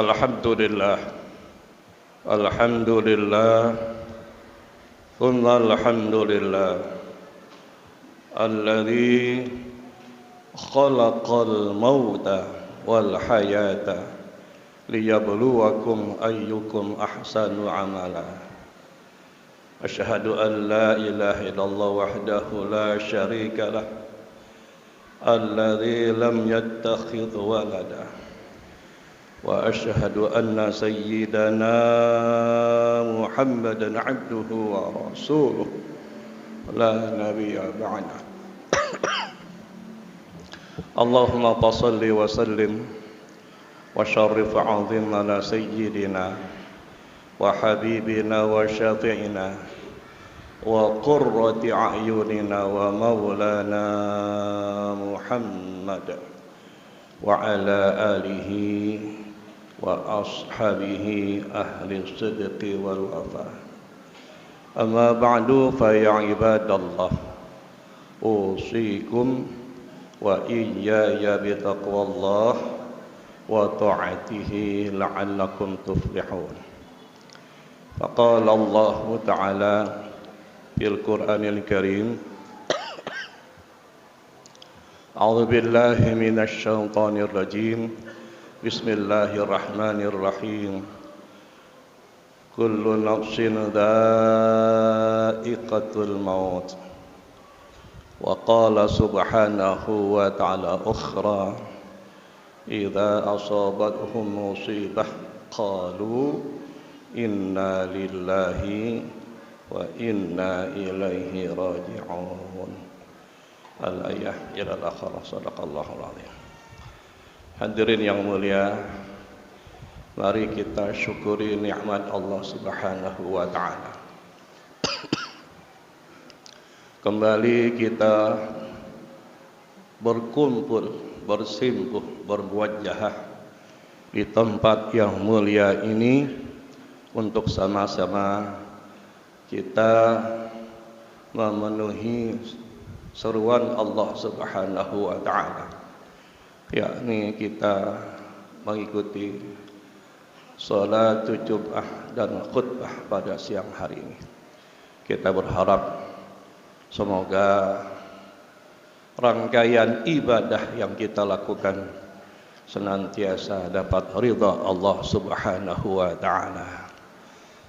Alhamdulillah, Alhamdulillah, thumma alhamdulillah, alladzi khalaqal mauta wal hayata liyabluwakum ayyukum ahsanu amala. Asyhadu an la ilaha illallah wahdahu la syarika lah, alladzi lam yattakhidh walada. Wa asyhadu anna sayyidana Muhammadan abduhu wa rasuluh la nabiyya ba'da. Allahumma salli wa sallim wa syarrif 'azim ala sayyidina wa habibina wa syafi'ina wa qurrati a'yunina wa maulana Muhammad wa ala alihi wa ashabihi ahli sidqi wal wafa. Amma ba'du fa ya ibadallah, usikum wa iyaya bi taqwallah wa ta'atihi la'allakum tuflihun. Faqala Allah ta'ala fil Qur'anil Karim, A'udzu billahi minasy syaithanir rajim. Bismillahirrahmanirrahim. Kullu nafsin dha'iqatul maut. Wa qala subhanahu wa ta'ala ukhra, idza asabathum musibah qalu inna lillahi wa inna ilaihi raji'un. Al-ayah ila al-akhirah. Sadaqallahul azim. Hadirin yang mulia, mari kita syukuri nikmat Allah Subhanahu wa taala. Kembali kita berkumpul, bersimpuh, bermuajahah di tempat yang mulia ini untuk sama-sama kita memenuhi seruan Allah Subhanahu wa taala, yakni kita mengikuti salat Jumat dan khutbah pada siang hari ini. Kita berharap semoga rangkaian ibadah yang kita lakukan senantiasa dapat ridha Allah Subhanahu wa taala.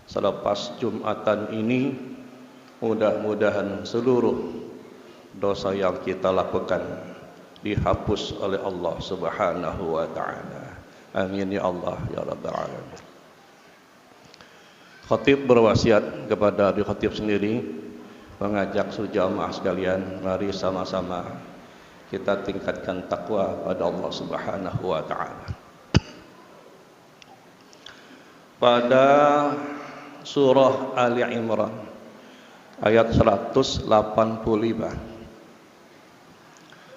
Selepas Jumatan ini, mudah-mudahan seluruh dosa yang kita lakukan dihapus oleh Allah Subhanahu wa taala. Amin ya Allah ya rabbal alamin. Khatib berwasiat kepada diri khatib sendiri, mengajak seluruh jamaah sekalian, mari sama-sama kita tingkatkan takwa pada Allah Subhanahu wa taala. Pada surah Ali Imran ayat 185,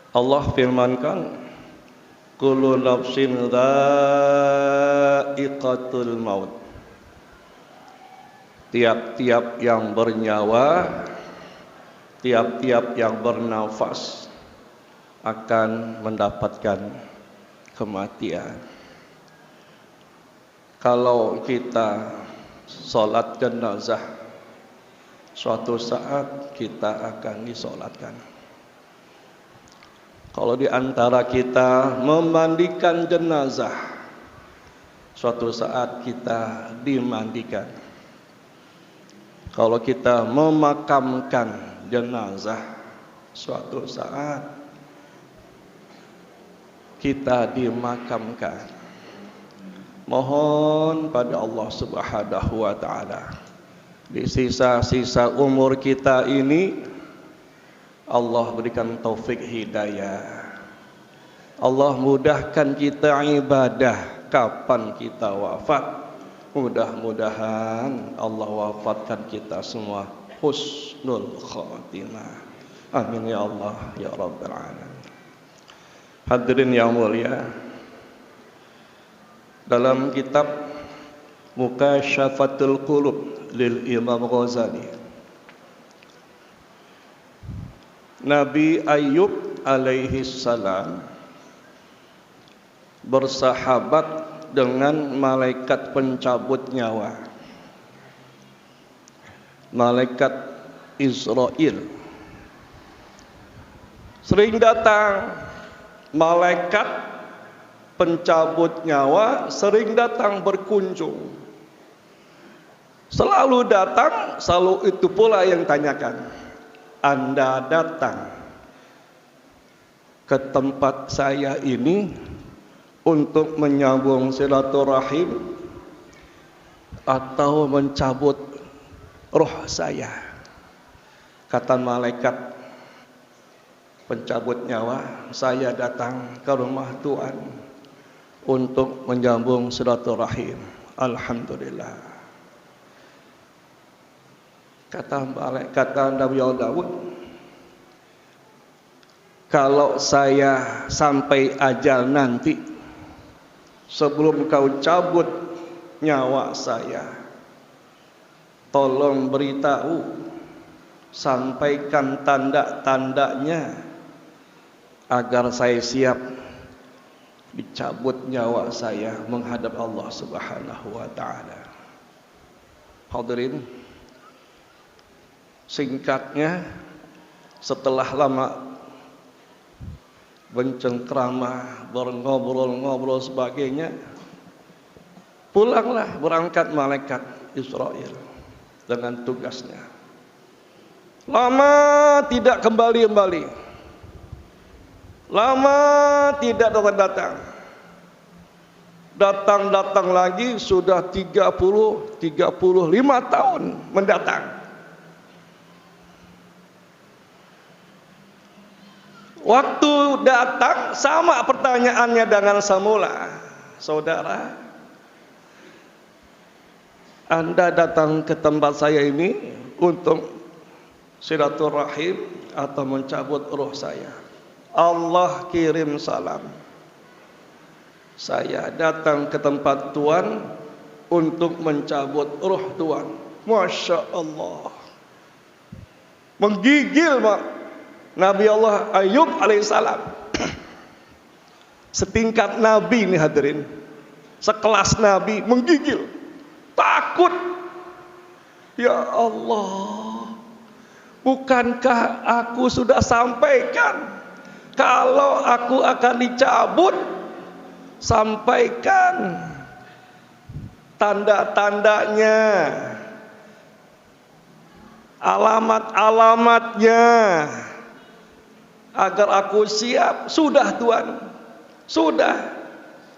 Allah firmankan, kullu nafsin dha'iqatul maut. Tiap-tiap yang bernyawa, tiap-tiap yang bernafas akan mendapatkan kematian. Kalau kita salat jenazah, suatu saat kita akan disolatkan. Kalau di antara kita memandikan jenazah, suatu saat kita dimandikan. Kalau kita memakamkan jenazah, suatu saat kita dimakamkan. Mohon pada Allah Subhanahu wa taala, di sisa-sisa umur kita ini Allah berikan taufik hidayah. Allah mudahkan kita ibadah kapan kita wafat. Mudah-mudahan Allah wafatkan kita semua husnul khatimah. Amin ya Allah ya rabbal alamin. Hadirin yang mulia, dalam kitab Mukasyafatul Qulub lil Imam Ghazali, Nabi Ayub alaihi salam bersahabat dengan malaikat pencabut nyawa, malaikat Israel. Sering datang malaikat pencabut nyawa, sering datang berkunjung. Selalu datang, selalu itu pula yang tanyakan, Anda datang ke tempat saya ini untuk menyambung silaturahim atau mencabut roh saya? Kata malaikat pencabut nyawa, saya datang ke rumah Tuhan untuk menyambung silaturahim. Alhamdulillah. Kata Nabi Daud, kalau saya sampai ajal nanti, sebelum kau cabut nyawa saya, tolong beritahu, sampaikan tanda-tandanya agar saya siap dicabut nyawa saya menghadap Allah Subhanahu wa taala. Hadirin, singkatnya, setelah lama bercengkrama, ngobrol sebagainya, pulanglah berangkat malaikat Israel dengan tugasnya. Lama tidak kembali, lama tidak datang. Datang lagi sudah 35 tahun mendatang. Waktu datang sama pertanyaannya dengan semula. Saudara, Anda datang ke tempat saya ini untuk silaturahim atau mencabut roh saya? Allah kirim salam. Saya datang ke tempat Tuhan untuk mencabut roh Tuhan. Masya Allah. Menggigil Nabi Allah Ayub alaihissalam. Setingkat Nabi ini hadirin, sekelas Nabi, menggigil, takut. Ya Allah, bukankah aku sudah sampaikan kalau aku akan dicabut? Sampaikan tanda-tandanya, alamat-alamatnya, agar aku siap. Sudah Tuhan, sudah.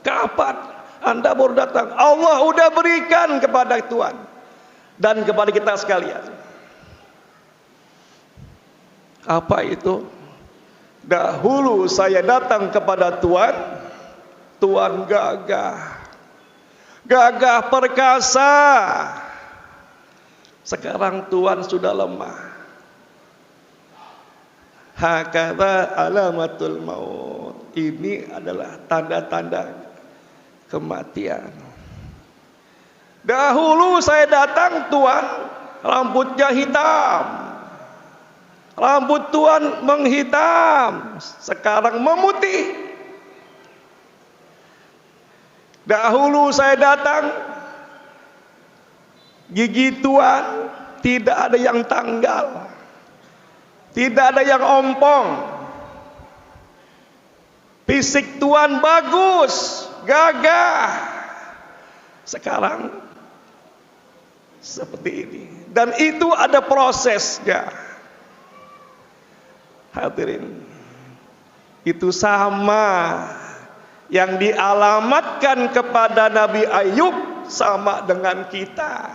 Kapan Anda baru datang? Allah udah berikan kepada Tuhan dan kepada kita sekalian. Apa itu? Dahulu saya datang kepada Tuhan, Tuhan gagah perkasa. Sekarang Tuhan sudah lemah. Hakadha alamatul maut. Ini adalah tanda-tanda kematian. Dahulu saya datang, Tuhan rambutnya hitam. Rambut Tuhan menghitam, sekarang memutih. Dahulu saya datang, gigi Tuhan tidak ada yang tanggal, tidak ada yang ompong. Fisik Tuhan bagus, gagah. Sekarang seperti ini. Dan itu ada prosesnya. Hadirin, itu sama yang dialamatkan kepada Nabi Ayub sama dengan kita.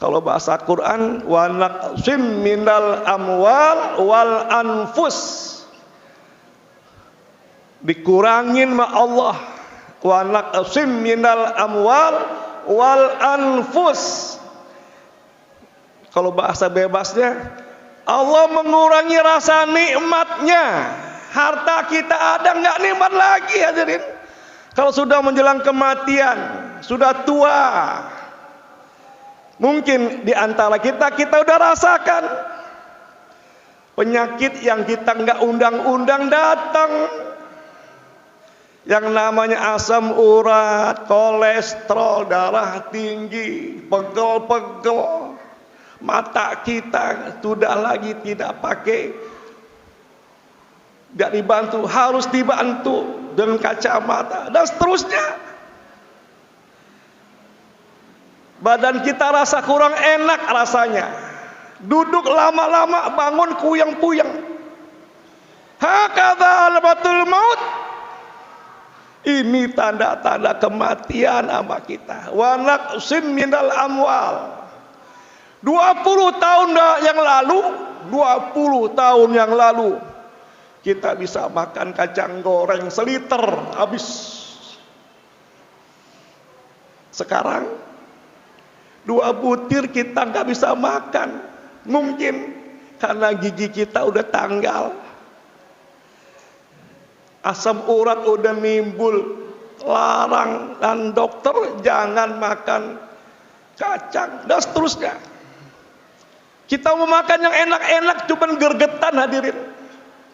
Kalau bahasa Quran, wa naqsim minal amwal wal anfus, dikurangin sama Allah. Wa naqsim minal amwal wal anfus. Kalau bahasa bebasnya, Allah mengurangi rasa nikmatnya. Harta kita ada, nggak nikmat lagi hadirin. Kalau sudah menjelang kematian, sudah tua, mungkin di antara kita udah rasakan penyakit yang kita nggak undang-undang datang, Yang namanya asam urat, kolesterol, darah tinggi, pegel-pegel. Mata kita sudah lagi tidak pakai, tidak dibantu, harus dibantu dengan kacamata dan seterusnya. Badan kita rasa kurang enak rasanya. Duduk lama-lama bangun kuyang-kuyang. Hakadha alamatul maut. Ini tanda-tanda kematian sama kita. Wa naqsim minal amwal. 20 tahun yang lalu, 20 tahun yang lalu kita bisa makan kacang goreng seliter habis. Sekarang 2 butir kita nggak bisa makan. Mungkin karena gigi kita udah tanggal. Asam urat udah nimbul. Larang dan dokter jangan makan kacang dan seterusnya. Kita mau makan yang enak-enak cuman gergetan hadirin.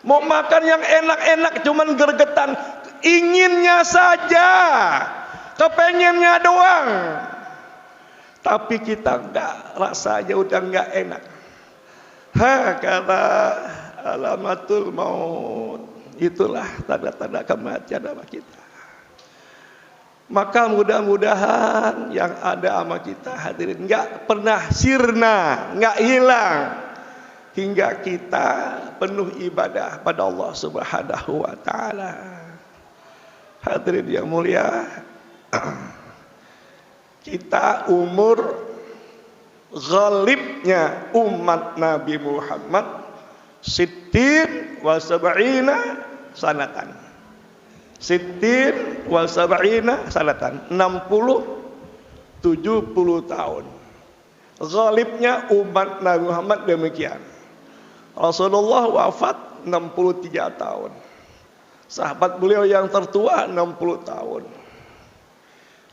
Mau makan yang enak-enak cuman gergetan. Inginnya saja. Kepengennya doang. Tapi kita enggak, rasanya udah enggak enak. Kata alamatul maut. Itulah tanda-tanda kematian sama kita. Maka mudah-mudahan yang ada sama kita hadirin enggak pernah sirna, enggak hilang hingga kita penuh ibadah pada Allah Subhanahu wa taala. Hadirin yang mulia, kita umur ghalibnya umat Nabi Muhammad sittin wa sab'ina sanatan. Sittin wa sab'ina sanatan, 60 70 tahun. Ghalibnya umat Nabi Muhammad demikian. Rasulullah wafat 63 tahun. Sahabat beliau yang tertua 60 tahun.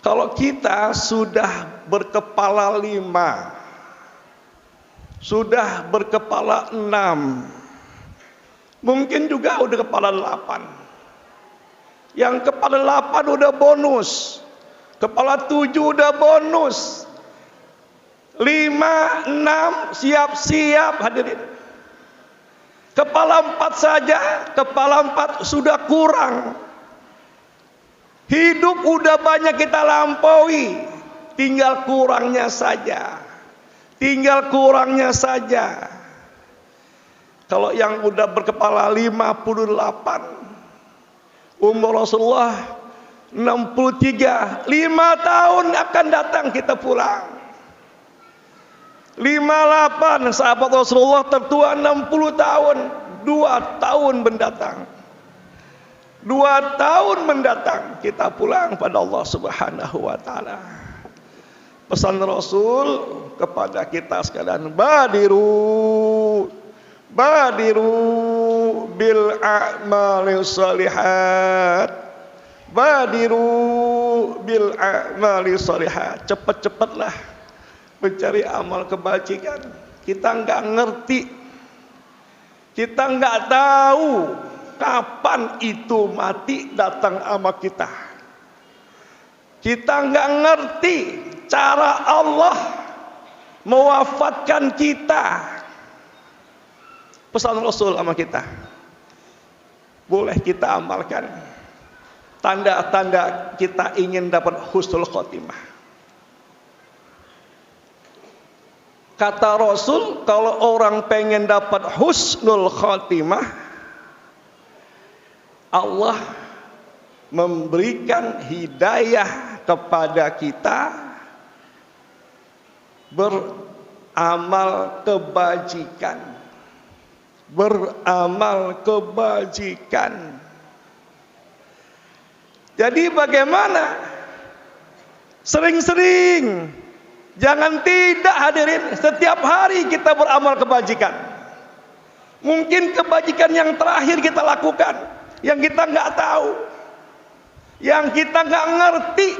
Kalau kita sudah berkepala 5, sudah berkepala 6, mungkin juga udah kepala 8. Yang kepala 8 udah bonus. Kepala 7 udah bonus. 5, 6 siap-siap hadirin. Kepala 4 saja, kepala 4 sudah kurang. Hidup udah banyak kita lampaui, tinggal kurangnya saja. Tinggal kurangnya saja. Kalau yang udah berkepala 58, umur Rasulullah 63, 5 tahun akan datang kita pulang. 58, sahabat Rasulullah tertua 60 tahun, 2 tahun mendatang. 2 tahun mendatang kita pulang pada Allah Subhanahu wa taala. Pesan Rasul kepada kita sekalian, badiru bil a'malis shalihat. Badiru bil a'malis shalihat. Cepat-cepatlah mencari amal kebajikan. Kita enggak ngerti. Kita enggak tahu kapan itu mati datang sama kita. Kita enggak ngerti cara Allah mewafatkan kita. Pesan Rasul sama kita, boleh kita amalkan. Tanda-tanda kita ingin dapat husnul khotimah. Kata Rasul, kalau orang pengen dapat husnul khotimah, Allah memberikan hidayah kepada kita beramal kebajikan. Beramal kebajikan. Jadi bagaimana? Sering-sering, jangan tidak hadirin, setiap hari kita beramal kebajikan. Mungkin kebajikan yang terakhir kita lakukan, yang kita nggak tahu, yang kita nggak ngerti.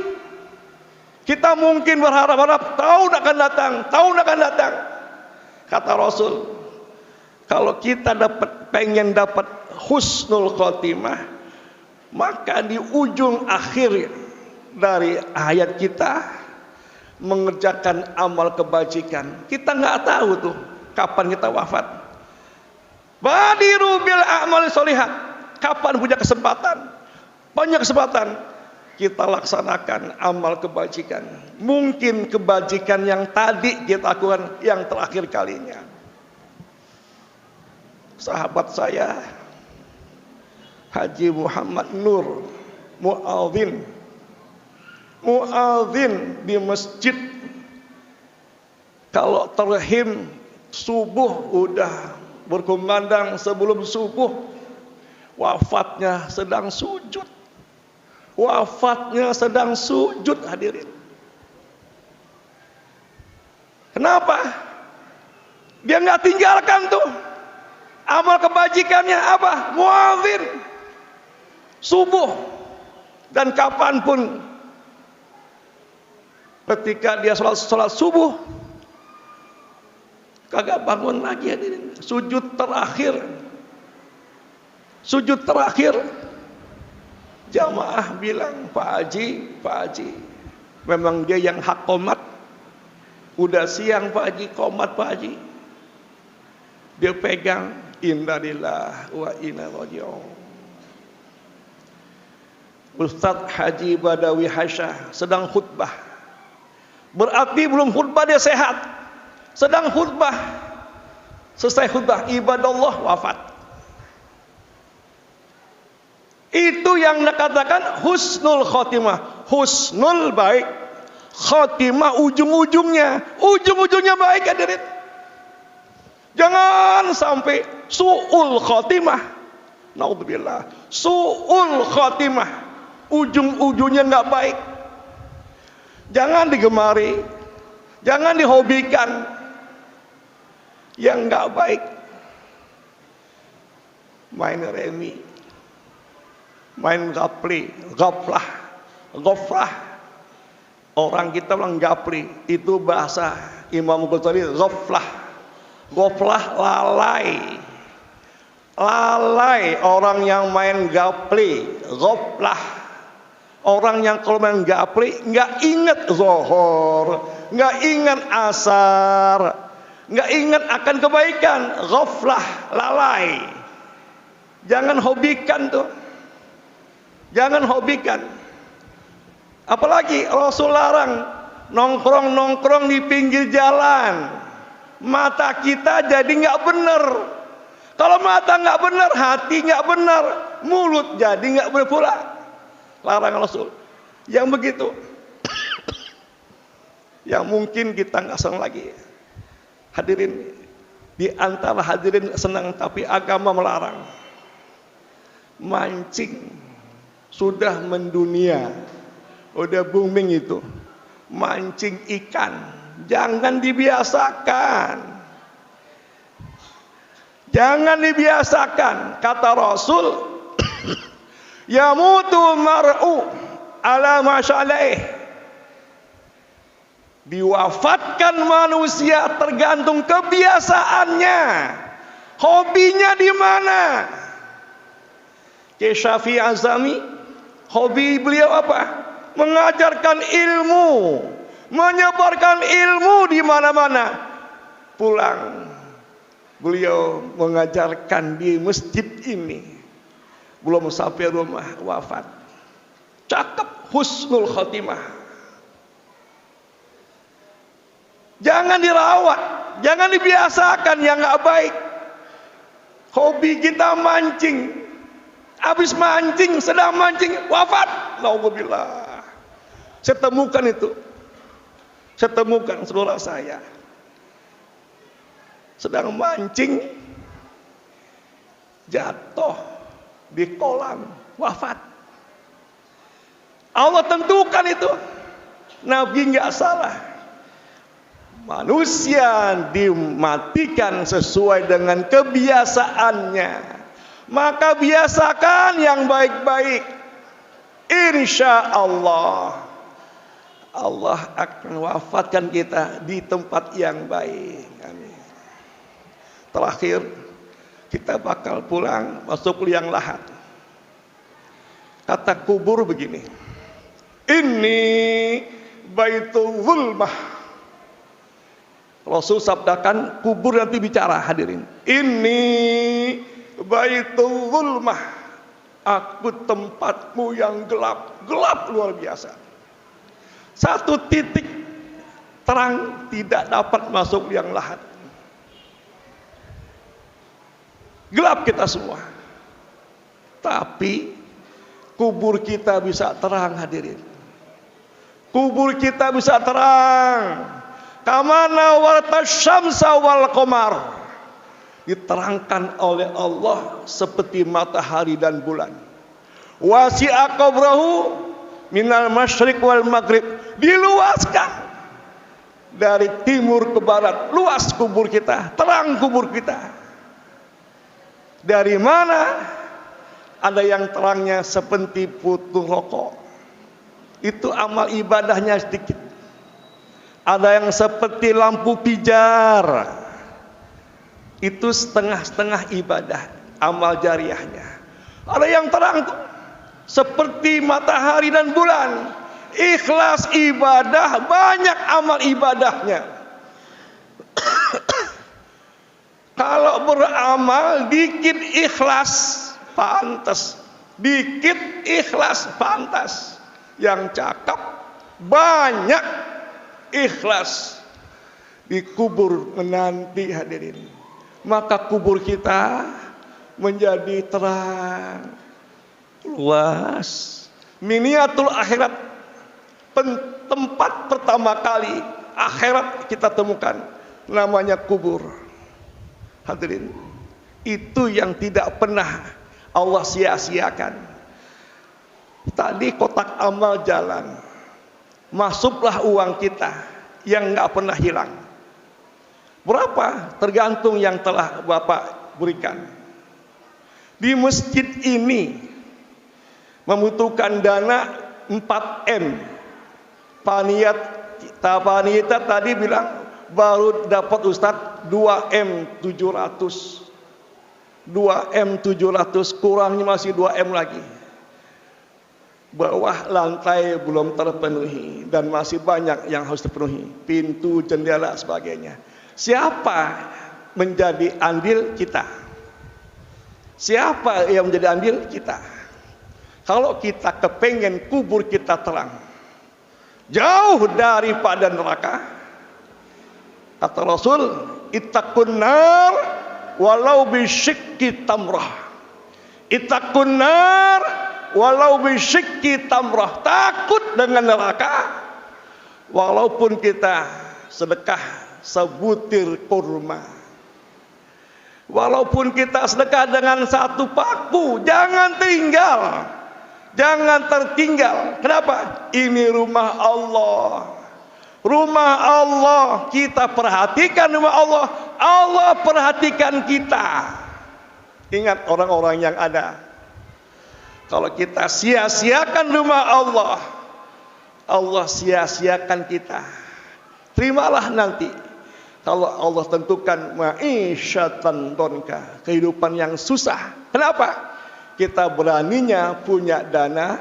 Kita mungkin berharap-harap tahun akan datang. Kata Rasul, kalau kita pengen dapat husnul khotimah, Maka di ujung akhir dari ayat kita mengerjakan amal kebajikan. Kita nggak tahu tuh kapan kita wafat. Badiru bil a'mali sholihat. Kapan punya kesempatan? Banyak kesempatan kita laksanakan amal kebajikan. Mungkin kebajikan yang tadi kita lakukan yang terakhir kalinya. Sahabat saya Haji Muhammad Nur muadzin di masjid, kalau terhim subuh udah berkumandang sebelum subuh, wafatnya sedang sujud. Wafatnya sedang sujud, hadirin. Kenapa? Dia nggak tinggalkan tuh amal kebajikannya. Apa? Muadzin subuh. Dan kapanpun ketika dia sholat subuh kagak bangun lagi, hadirin. Sujud terakhir jamaah bilang, Pak Haji, memang dia yang hak qomat. Udah siang Pak Haji, qomat Pak Haji. Dia pegang inna lillahi wa inna ilaihi raji'un. Ustadz Haji Badawi Hasyah sedang khutbah. Berarti belum khutbah dia sehat. Sedang khutbah. Selesai khutbah, ibadallah, wafat. Itu yang dikatakan husnul khotimah. Husnul baik, khotimah ujung-ujungnya baik, hadirin. Jangan sampai su'ul khotimah. Naudzubillah. Su'ul khotimah, ujung-ujungnya nggak baik. Jangan digemari, jangan dihobikan yang nggak baik. Main remi, main gaflah. Orang kita bilang gapri, itu bahasa Imam Ghazali, gaflah lalai. Orang yang main gapli, gaflah. Orang yang kalau main gapli nggak ingat zuhur, nggak ingat asar, nggak ingat akan kebaikan, ghaflah, lalai. Jangan hobikan tuh. Jangan hobikan. Apalagi Rasul larang nongkrong di pinggir jalan. Mata kita jadi nggak benar. Kalau mata nggak benar, hati nggak benar, mulut jadi nggak benar pula. Larang Rasul yang begitu. Yang mungkin kita nggak senang lagi. Hadirin, di antara hadirin senang tapi agama melarang. Mancing sudah mendunia, udah booming itu. Mancing ikan, jangan dibiasakan. Jangan dibiasakan. Kata Rasul, yamutu mar'u ala masyalaih. Diwafatkan manusia tergantung kebiasaannya. Hobinya di mana? Syekh Syafi'i Azami, hobi beliau apa? Mengajarkan ilmu, menyebarkan ilmu di mana-mana. Pulang, beliau mengajarkan di masjid ini. Belum sampai rumah wafat. Cakep, husnul khotimah. Jangan dirawat, jangan dibiasakan yang nggak baik. Hobi kita mancing. Habis mancing, sedang mancing, wafat. Naudzubillah. Saya temukan itu. Saya temukan saudara saya. Sedang mancing, jatuh di kolam, wafat. Allah tentukan itu. Nabi nggak salah. Manusia dimatikan sesuai dengan kebiasaannya. Maka biasakan yang baik-baik. Insya Allah Allah akan wafatkan kita di tempat yang baik. Amin. Terakhir, kita bakal pulang masuk liang lahat. Kata kubur begini, ini baitul zulmah. Rasul sabdakan, kubur nanti bicara, hadirin. Ini baitul zulmah, aku tempatmu yang gelap, gelap luar biasa. Satu titik terang tidak dapat masuk liang lahat. Gelap kita semua. Tapi kubur kita bisa terang, hadirin. Kubur kita bisa terang. Kamana wartasyamsa wal qamar. Diterangkan oleh Allah seperti matahari dan bulan. Wasi'a qabrahu minal masyriq wal maghrib. Diluaskan dari timur ke barat. Luas kubur kita, terang kubur kita. Dari mana? Ada yang terangnya seperti putu rokok, itu amal ibadahnya sedikit. Ada yang seperti lampu pijar, itu setengah-setengah ibadah, amal jariahnya. Ada yang terang tuh, seperti matahari dan bulan, ikhlas ibadah, banyak amal ibadahnya. Kalau beramal dikit ikhlas pantas, dikit ikhlas pantas. Yang cakep banyak ikhlas, dikubur menanti, hadirin. Maka kubur kita menjadi terang, luas. Miniatul akhirat, tempat pertama kali akhirat kita temukan, namanya kubur. Hadirin, itu yang tidak pernah Allah sia-siakan. Tadi kotak amal jalan, masuklah uang kita yang nggak pernah hilang. Berapa? Tergantung yang telah Bapak berikan. Di masjid ini membutuhkan dana 4M. Panitia tadi bilang baru dapat Ustadz 2M 700. 2M 700, kurangnya masih 2M lagi. Bawah lantai belum terpenuhi dan masih banyak yang harus terpenuhi, pintu, jendela, sebagainya. Siapa menjadi andil kita? Siapa yang menjadi andil kita? Kalau kita kepengen kubur kita terang, jauh daripada neraka, kata Rasul, ittaqun nar walau bisyikki tamrah. Ittaqun nar walau bisyikki tamrah. Takut dengan neraka walaupun kita sedekah sebutir kurma. Walaupun kita sedekah dengan satu paku, jangan tinggal. Jangan tertinggal. Kenapa? Ini rumah Allah. Rumah Allah, kita perhatikan rumah Allah, Allah perhatikan kita. Ingat orang-orang yang ada. Kalau kita sia-siakan rumah Allah, Allah sia-siakan kita. Terimalah nanti kalau Allah tentukan ma'isyatan donka, kehidupan yang susah. Kenapa? Kita beraninya punya dana,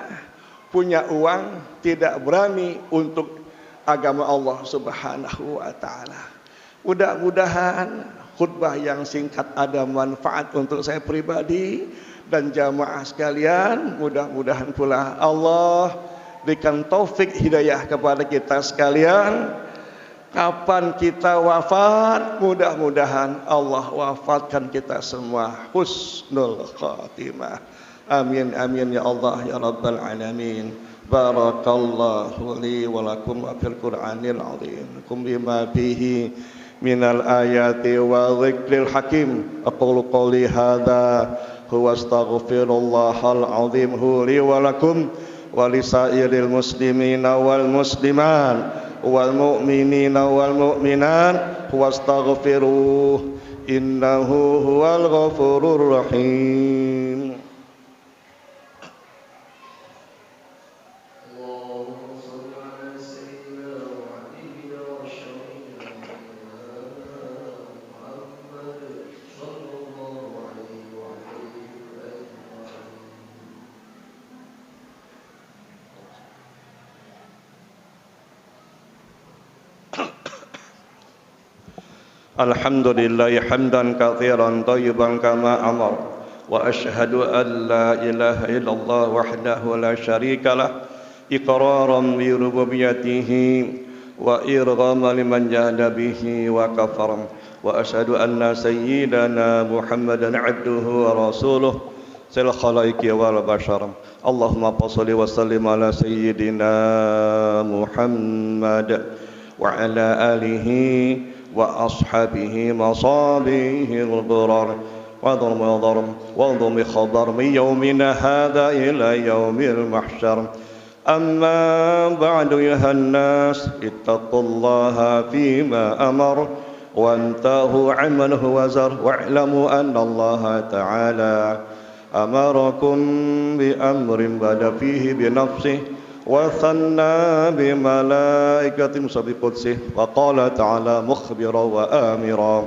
punya uang, tidak berani untuk agama Allah Subhanahu wa ta'ala. Mudah-mudahan khutbah yang singkat ada manfaat untuk saya pribadi dan jamaah sekalian. Mudah-mudahan pula Allah berikan taufik hidayah kepada kita sekalian. Kapan kita wafat, mudah-mudahan Allah wafatkan kita semua husnul khatimah. Amin amin ya Allah ya rabbal alamin. Barakallahu li wa lakum fil Qur'anil azim. Kum bima fihi minal ayati wa dzikril hakim. Aqulu qouli hadza huwa astaghfirullahal azim li wa lakum wa lisairil muslimina wal muslimat wal mu'minina wal mu'minat wastaghfiruh innahu huwal ghafurur rahim. Alhamdulillah hamdan katsiran thayyiban kama amar. Wa asyhadu an la ilaha illallah wahdahu la syarikalah iqraran bi rububiyyatihi wa irghama liman jahada bihi wa kafara. Wa asyhadu anna sayyidana Muhammadan abduhu wa rasuluh sil khalaiqi wal bashar. Allahumma shalli wa sallim ala sayyidina Muhammad wa ala alihi wa ashabihi masabihi al-ghurar wa dharm khabar min yawmina hadha ila yawmil mahsyar. Amma ba'du ayuhan nas ittaqullaha fima amar وانتهوا عمله وزر واعلموا أن الله تعالى أمركم بأمر بدا فيه بنفسه وثنى بملائكة بقدسه وقال تعالى مخبرا وآمرا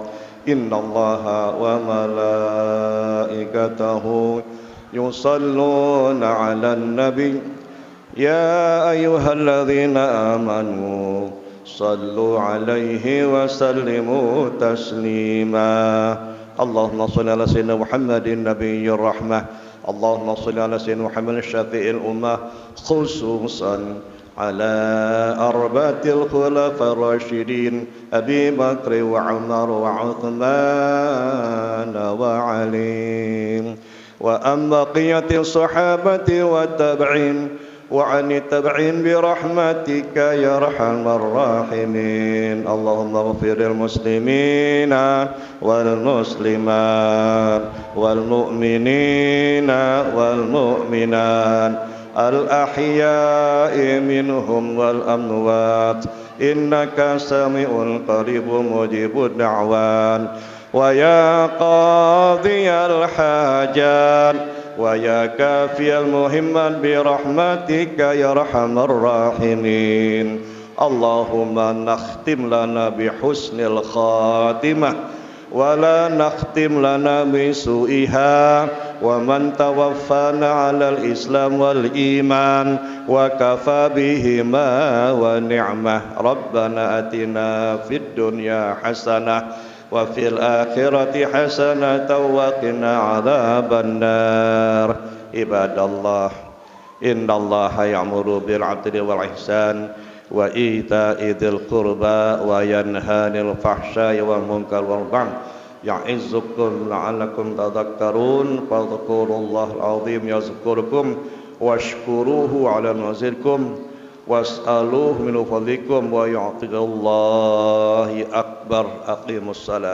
إن الله وملائكته يصلون على النبي يا أيها الذين آمنوا صلوا عليه وسلموا تسليما. اللهم صل على سيدنا محمد النبي الرحمة. اللهم صل على سيدنا محمد الشفيع الأمة خصوصا على أربعة الخلفاء الراشدين أبي بكر وعمر وعثمان وعلي وأن بقية الصحابة والتابعين وعن التابعين برحمتك يا أرحم الراحمين. اللهم اغفر للمسلمين والمسلمات والمؤمنين والمؤمنات الأحياء منهم والأموات إنك سميع قريب مجيب الدعوات. ويا قاضي الحاجات ويا كافي المهمات برحمتك يا أرحم الراحمين. اللهم نختم لنا بحسن الخاتمة ولا نختم لنا بسوئها ومن توفانا على الإسلام والإيمان وكفى بهما ونعمة. ربنا آتنا في الدنيا حسنة وفي الآخرة حسنة وقنا عذاب النار. عباد الله إن الله يأمر بالعدل والإحسان وإيتاء ذي القربى وينهى عن الفحشاء والمنكر والبغي يعظكم لعلكم تذكرون. فاذكروا الله العظيم يذكركم واشكروه على ما يزدكم واسألوه من فضلكم ويعطي الله أكبر. أقيموا الصلاة.